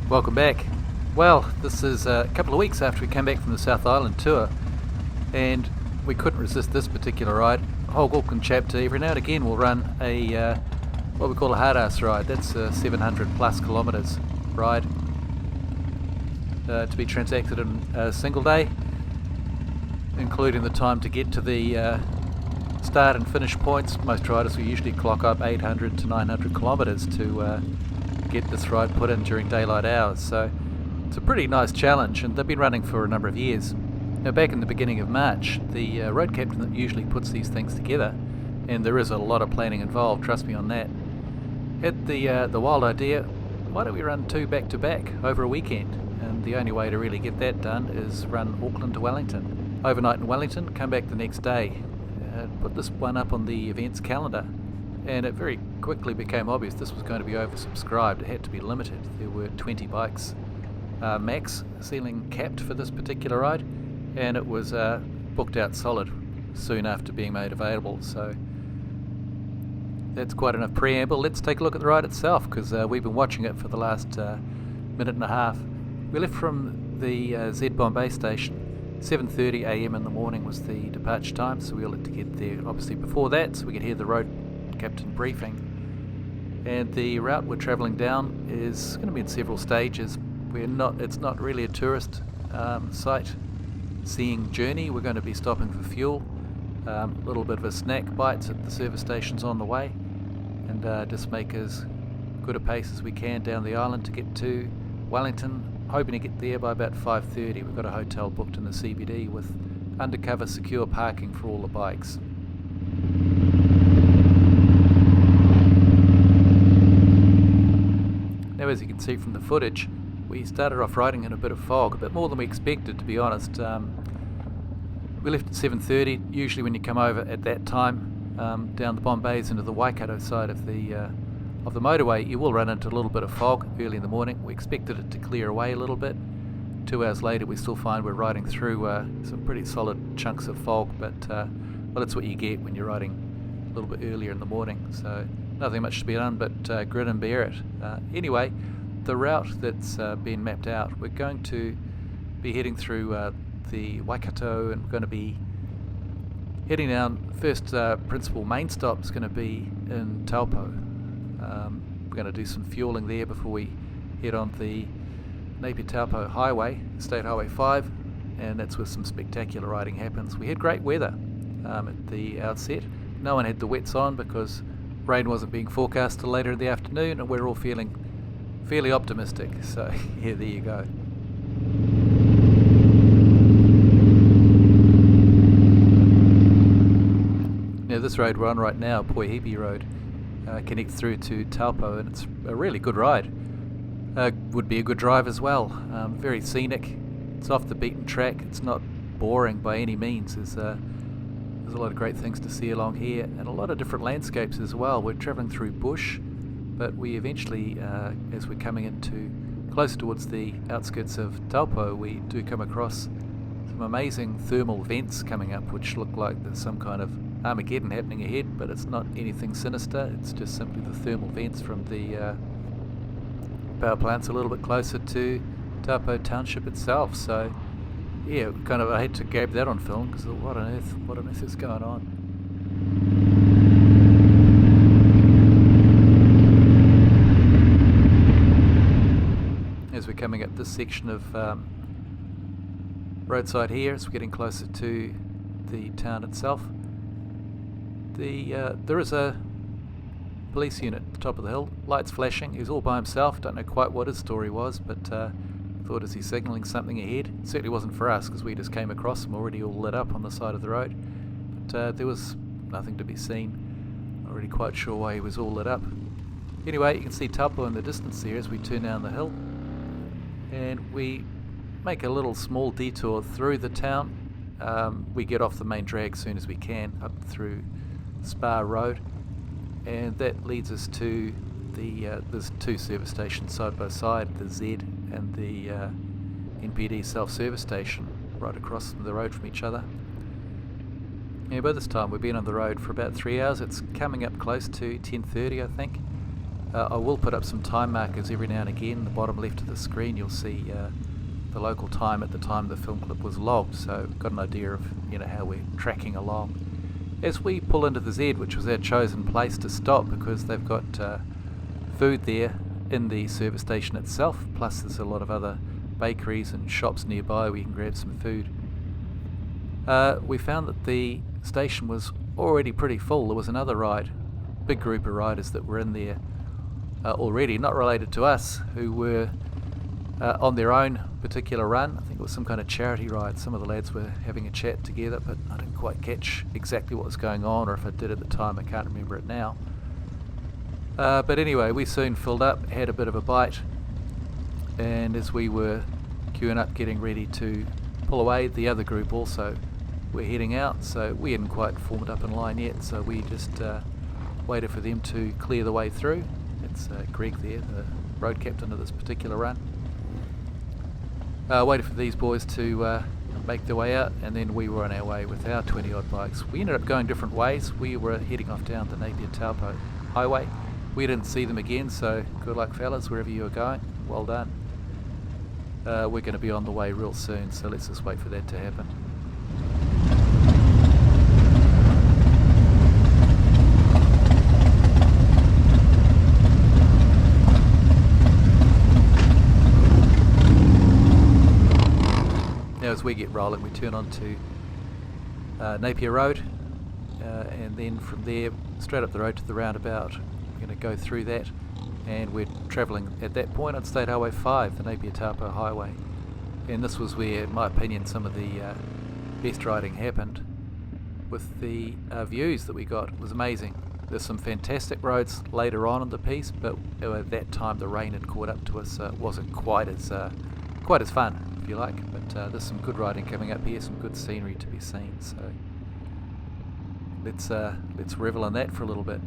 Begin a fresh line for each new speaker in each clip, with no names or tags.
Welcome back. Well, this is a couple of weeks after we came back from the South Island tour, and we couldn't resist this particular ride. Whole Auckland chapter every now and again will run a what we call a hard arse ride. That's a 700 plus kilometres ride to be transacted in a single day, including the time to get to the start and finish points. Most riders will usually clock up 800 to 900 kilometres to get this ride put in during daylight hours, so it's a pretty nice challenge, and they've been running for a number of years. Now, back in the beginning of March, the road captain that usually puts these things together, and there is a lot of planning involved, trust me on that, had the wild idea, why don't we run two back to back over a weekend? And the only way to really get that done is run Auckland to Wellington. Overnight in Wellington, come back the next day. Put this one up on the events calendar, and it very quickly became obvious this was going to be oversubscribed. It had to be limited. There were 20 bikes max ceiling capped for this particular ride, and it was booked out solid soon after being made available. So that's quite enough preamble. Let's take a look at the ride itself, because we've been watching it for the last minute and a half. We left from the Z Bombay station. 7:30 a.m. in the morning was the departure time, so we all had to get there obviously before that so we could hear the road captain briefing. And the route we're travelling down is going to be in several stages. It's not really a tourist sight seeing journey. We're going to be stopping for fuel, a little bit of a snack bites at the service stations on the way, and just make as good a pace as we can down the island to get to Wellington. Hoping to get there by about 5:30. We've got a hotel booked in the CBD with undercover secure parking for all the bikes. Now, as you can see from the footage, we started off riding in a bit of fog, a bit more than we expected, to be honest. We left at 7:30. Usually when you come over at that time, down the Bombays into the Waikato side of the motorway, you will run into a little bit of fog early in the morning. We expected it to clear away a little bit. 2 hours later we still find we're riding through some pretty solid chunks of fog, but well, that's what you get when you're riding a little bit earlier in the morning, so nothing much to be done but grin and bear it. Anyway, the route that's been mapped out, we're going to be heading through the Waikato, and we're going to be heading down. First principal main stop is going to be in Taupo. We're going to do some fueling there before we head on the Napier-Taupo highway, State Highway 5, and that's where some spectacular riding happens. We had great weather at the outset. No one had the wets on because rain wasn't being forecast till later in the afternoon, and we're all feeling fairly optimistic, so yeah, there you go. Now, this road we're on right now, Poihipi Road, connects through to Taupo, and it's a really good ride. Would be a good drive as well. Very scenic. It's off the beaten track. It's not boring by any means. There's a lot of great things to see along here, and a lot of different landscapes as well. We're travelling through bush, but we eventually, as we're coming into close towards the outskirts of Taupo, we do come across some amazing thermal vents coming up, which look like there's some kind of Armageddon happening ahead, but it's not anything sinister. It's just simply the thermal vents from the power plants a little bit closer to Taupo township itself. So yeah, kind of, I hate to grab that on film because what on earth is going on? As we're coming up this section of roadside here, as we're getting closer to the town itself, there is a police unit at the top of the hill, lights flashing. He was all by himself. Don't know quite what his story was, but thought, is he signalling something ahead? It certainly wasn't for us, because we just came across him already all lit up on the side of the road, but there was nothing to be seen. Not really quite sure why he was all lit up. Anyway, you can see Taupo in the distance there as we turn down the hill, and we make a little small detour through the town. We get off the main drag as soon as we can up through Spa Road, and that leads us to there's 2 service stations side by side, the Z and the NPD self-service station, right across the road from each other. Yeah, by this time we've been on the road for about 3 hours. It's coming up close to 10:30, I think. I will put up some time markers every now and again. The bottom left of the screen you'll see the local time at the time the film clip was logged, so we've got an idea of how we're tracking along. As we pull into the Z, which was our chosen place to stop because they've got food there in the service station itself, plus there's a lot of other bakeries and shops nearby where you can grab some food. We found that the station was already pretty full. There was another ride, big group of riders that were in there already, not related to us, who were on their own particular run. I think it was some kind of charity ride. Some of the lads were having a chat together, but I didn't quite catch exactly what was going on, or if I did at the time, I can't remember it now. But anyway, we soon filled up, had a bit of a bite, and as we were queuing up getting ready to pull away, the other group also were heading out, so we hadn't quite formed up in line yet, so we just waited for them to clear the way through. It's Greg there, the road captain of this particular run. Waited for these boys to make their way out, and then we were on our way with our 20 odd bikes. We ended up going different ways. We were heading off down the Napier-Taupo highway. We didn't see them again, so good luck fellas, wherever you are going, well done. We're going to be on the way real soon, so let's just wait for that to happen. Now as we get rolling, we turn onto Napier Road, and then from there straight up the road to the roundabout. We're going to go through that, and we're travelling at that point on State Highway 5, the Napier-Taupo highway, and this was where, in my opinion, some of the best riding happened. With the views that we got, it was amazing. There's some fantastic roads later on in the piece, but at that time the rain had caught up to us, so it wasn't quite as fun, if you like. But there's some good riding coming up here, some good scenery to be seen. So let's revel in that for a little bit.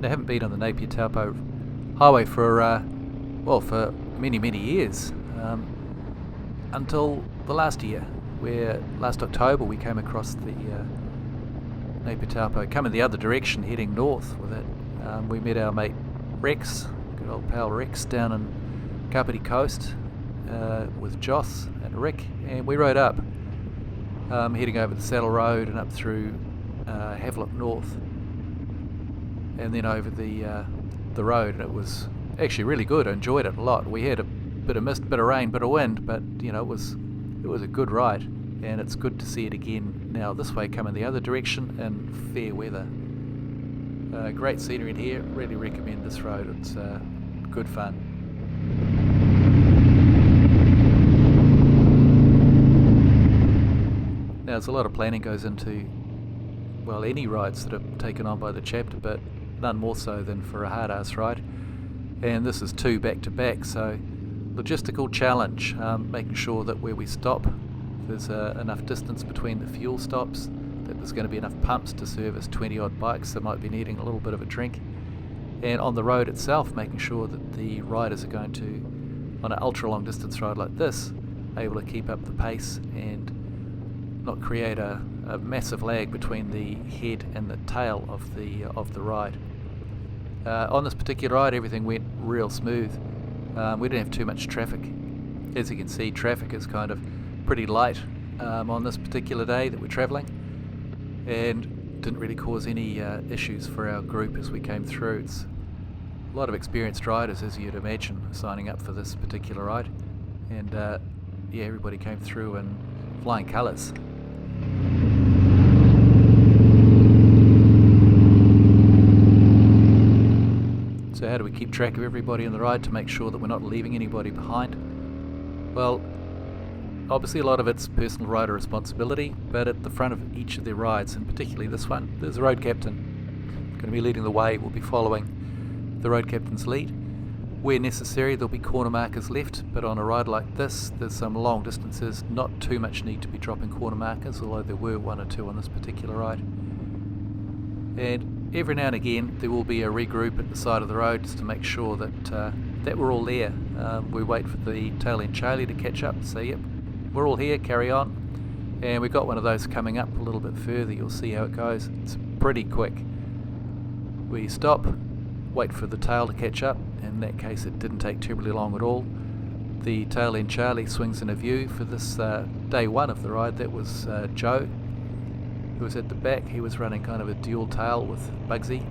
I haven't been on the Napier-Taupo highway for many years, until the last year, where last October we came across the Napier-Taupo coming the other direction, heading north with it. We met our mate Rex, good old pal Rex, down in Kapiti Coast with Joss and Rick, and we rode up, heading over the Saddle Road and up through Havelock North, and then over the road, and it was actually really good. I enjoyed it a lot. We had a bit of mist, bit of rain, bit of wind, but it was a good ride, and it's good to see it again now this way, coming the other direction in fair weather. Great scenery in here. Really recommend this road. It's good fun. Now there's a lot of planning goes into any rides that are taken on by the chapter, but none more so than for a hard arse ride, and this is 2 back to back, so logistical challenge, making sure that where we stop there's enough distance between the fuel stops, that there's going to be enough pumps to service 20 odd bikes that might be needing a little bit of a drink, and on the road itself making sure that the riders are going to, on an ultra long distance ride like this, able to keep up the pace and not create a massive lag between the head and the tail of the ride. On this particular ride everything went real smooth. We didn't have too much traffic. As you can see, traffic is kind of pretty light on this particular day that we're travelling, and didn't really cause any issues for our group as we came through. It's a lot of experienced riders, as you'd imagine, signing up for this particular ride, and everybody came through in flying colours. So how do we keep track of everybody on the ride to make sure that we're not leaving anybody behind? Well, obviously a lot of it's personal rider responsibility, but at the front of each of their rides, and particularly this one, there's a road captain going to be leading the way. We'll be following the road captain's lead. Where necessary there'll be corner markers left, but on a ride like this there's some long distances, not too much need to be dropping corner markers, although there were 1 or 2 on this particular ride. And every now and again there will be a regroup at the side of the road just to make sure that we're all there. We wait for the tail end Charlie to catch up, say yep, we're all here, carry on, And we got one of those coming up a little bit further. You'll see how it goes. It's pretty quick. We stop, wait for the tail to catch up. In that case it didn't take terribly long at all. The tail end Charlie swings in a view for this day one of the ride. That was Joe, who was at the back. He was running kind of a dual tail with Bugsy.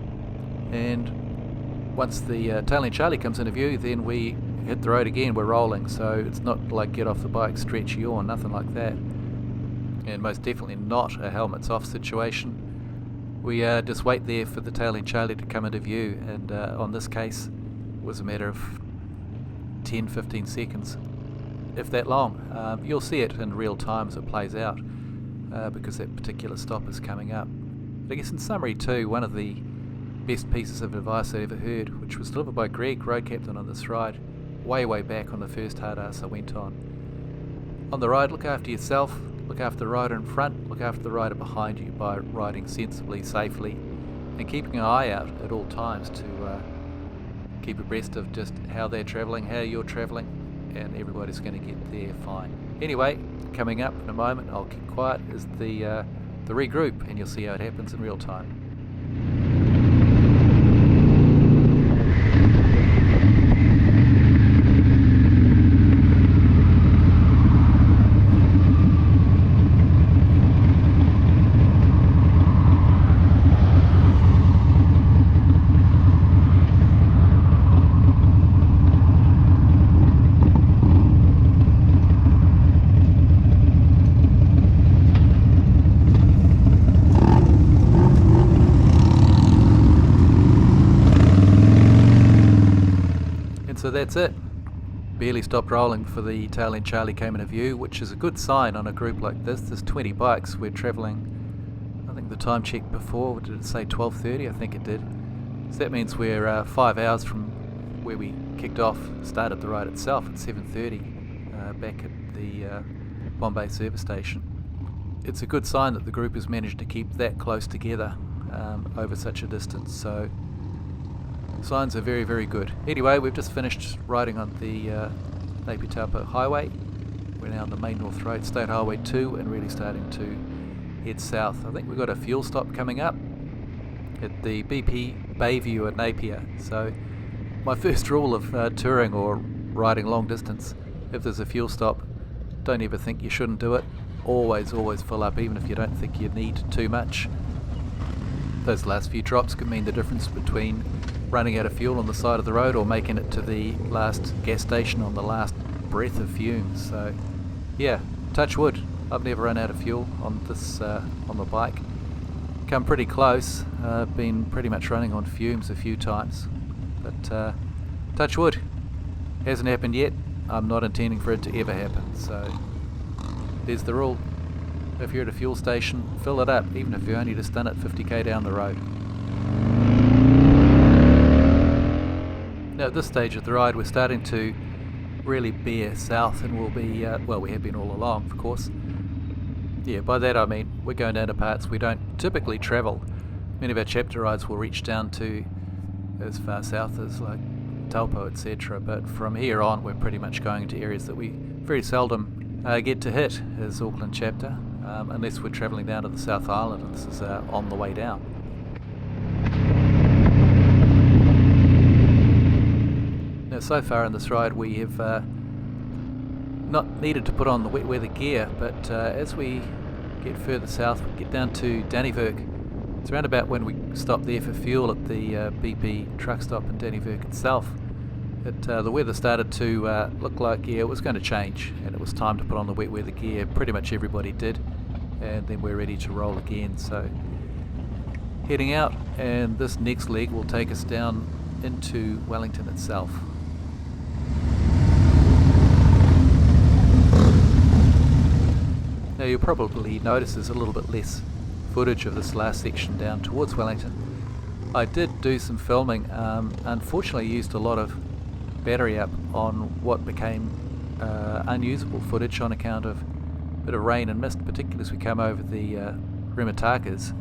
And once the tail end Charlie comes into view, then we hit the road again. We're rolling, so it's not like get off the bike, stretch, yawn, nothing like that. And most definitely not a helmets off situation. We just wait there for the tail end Charlie to come into view, and on this case it was a matter of 10-15 seconds, if that long. You'll see it in real time as it plays out, because that particular stop is coming up. But I guess in summary too, one of the best pieces of advice I ever heard, which was delivered by Greg, road captain on this ride, way back on the first hard arse I went on. On the ride, look after yourself, look after the rider in front, look after the rider behind you by riding sensibly, safely, and keeping an eye out at all times to keep abreast of just how they're travelling, how you're travelling, and everybody's going to get there fine. Anyway, coming up in a moment, I'll keep quiet, is the regroup, and you'll see how it happens in real time. So that's it. Barely stopped rolling before the tail end Charlie came into view, which is a good sign on a group like this. There's 20 bikes. We're travelling, I think the time check before, did it say 12:30? I think it did. So that means we're 5 hours from where we kicked off, started the ride itself at 7:30, back at the Bombay service station. It's a good sign that the group has managed to keep that close together over such a distance. So signs are very good. Anyway, we've just finished riding on the Napier-Taupo highway. We're now on the main North Road, State Highway 2, and really starting to head south. I think we've got a fuel stop coming up at the BP Bayview at Napier. So my first rule of touring or riding long distance, if there's a fuel stop, don't ever think you shouldn't do it. Always fill up, even if you don't think you need too much. Those last few drops could mean the difference between running out of fuel on the side of the road or making it to the last gas station on the last breath of fumes. So yeah, touch wood, I've never run out of fuel on this on the bike. Come pretty close, been pretty much running on fumes a few times, but touch wood, hasn't happened yet. I'm not intending for it to ever happen. So there's the rule. If you're at a fuel station, fill it up, even if you only just done it 50k down the road. Now at this stage of the ride we're starting to really bear south, and we'll be, well, we have been all along of course. Yeah, by that I mean we're going down to parts we don't typically travel. Many of our chapter rides will reach down to as far south as like Taupo, etc. But from here on we're pretty much going into areas that we very seldom get to hit as Auckland chapter, unless we're travelling down to the South Island, and this is on the way down. Now so far in this ride we have not needed to put on the wet weather gear, but as we get further south, we get down to Dannevirke. It's around about when we stop there for fuel at the BP truck stop in Dannevirke itself. The weather started to look like it was going to change, and it was time to put on the wet weather gear. Pretty much everybody did, and then we're ready to roll again. So heading out, and this next leg will take us down into Wellington itself. Now you'll probably notice there's a little bit less footage of this last section down towards Wellington. I did do some filming, unfortunately used a lot of battery up on what became unusable footage on account of a bit of rain and mist, particularly as we come over the Remutakas,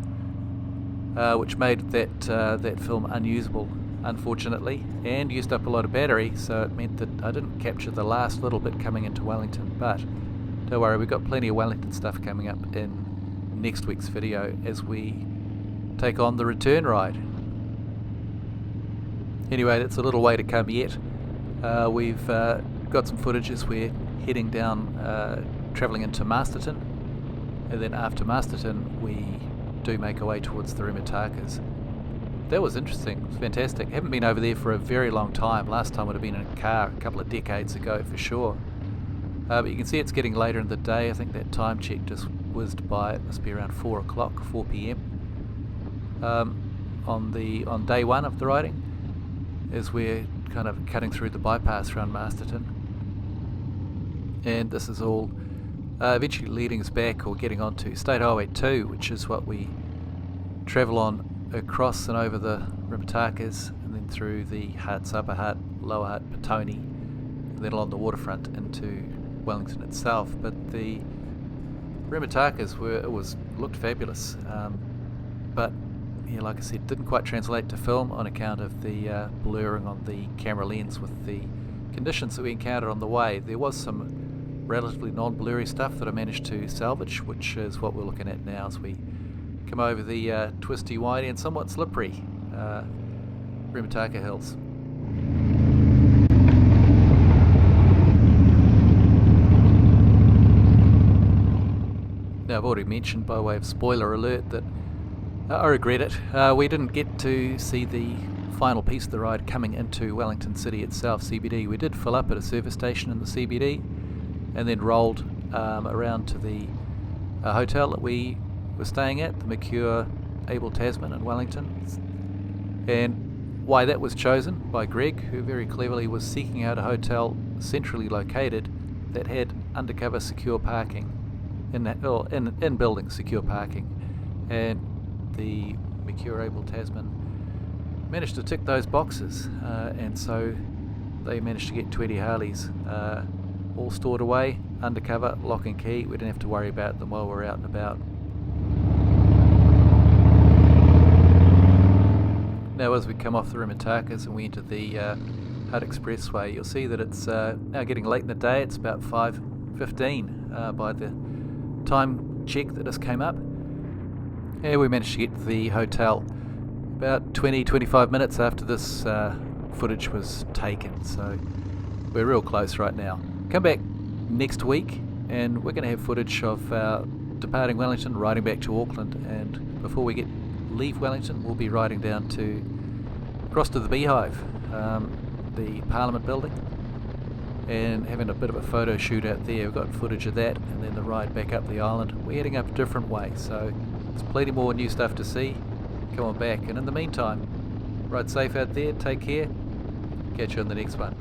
which made that film unusable unfortunately, and used up a lot of battery, so it meant that I didn't capture the last little bit coming into Wellington. But don't worry, we've got plenty of Wellington stuff coming up in next week's video as we take on the return ride. Anyway, that's a little way to come yet. We've got some footage as we're heading down, travelling into Masterton, and then after Masterton we do make our way towards the Remutakas. That was interesting, it was fantastic. Haven't been over there for a very long time. Last time would have been in a car a couple of decades ago for sure. But you can see it's getting later in the day. I think that time check just whizzed by. It must be around 4 o'clock, 4 p.m. On day one of the riding, as we're kind of cutting through the bypass around Masterton. And this is all eventually leading us back or getting onto State Highway 2, which is what we travel on across and over the Remutakas, and then through the Hutt, Upper Hutt, Lower Hutt, Petone, and then along the waterfront into Wellington itself. But the Remutakas looked fabulous, but yeah, like I said, didn't quite translate to film on account of the blurring on the camera lens with the conditions that we encountered on the way. There was some relatively non-blurry stuff that I managed to salvage, which is what we're looking at now as we come over the twisty, windy and somewhat slippery Remutaka Hills. Now, I've already mentioned by way of spoiler alert that I regret it. We didn't get to see the final piece of the ride coming into Wellington City itself, CBD. We did fill up at a service station in the CBD and then rolled around to the hotel that we were staying at, the Mokau Abel Tasman in Wellington. And why that was chosen by Greg, who very cleverly was seeking out a hotel centrally located that had undercover secure parking, in building secure parking, and the Mokau Abel Tasman managed to tick those boxes, and so they managed to get 20 Harleys all stored away, undercover, lock and key. We didn't have to worry about them while we're out and about. Now as we come off the Remutakas and we enter the Hutt Expressway, you'll see that it's now getting late in the day. It's about 5:15 by the time check that just came up. And we managed to get to the hotel about 20-25 minutes after this footage was taken, so we're real close right now. Come back next week and we're going to have footage of departing Wellington, riding back to Auckland, and before we leave Wellington we'll be riding down across to the Beehive, the Parliament building, and having a bit of a photo shoot out there. We've got footage of that, and then the ride back up the island. We're heading up a different way, so there's plenty more new stuff to see. Come on back, and in the meantime, ride safe out there, take care, catch you on the next one.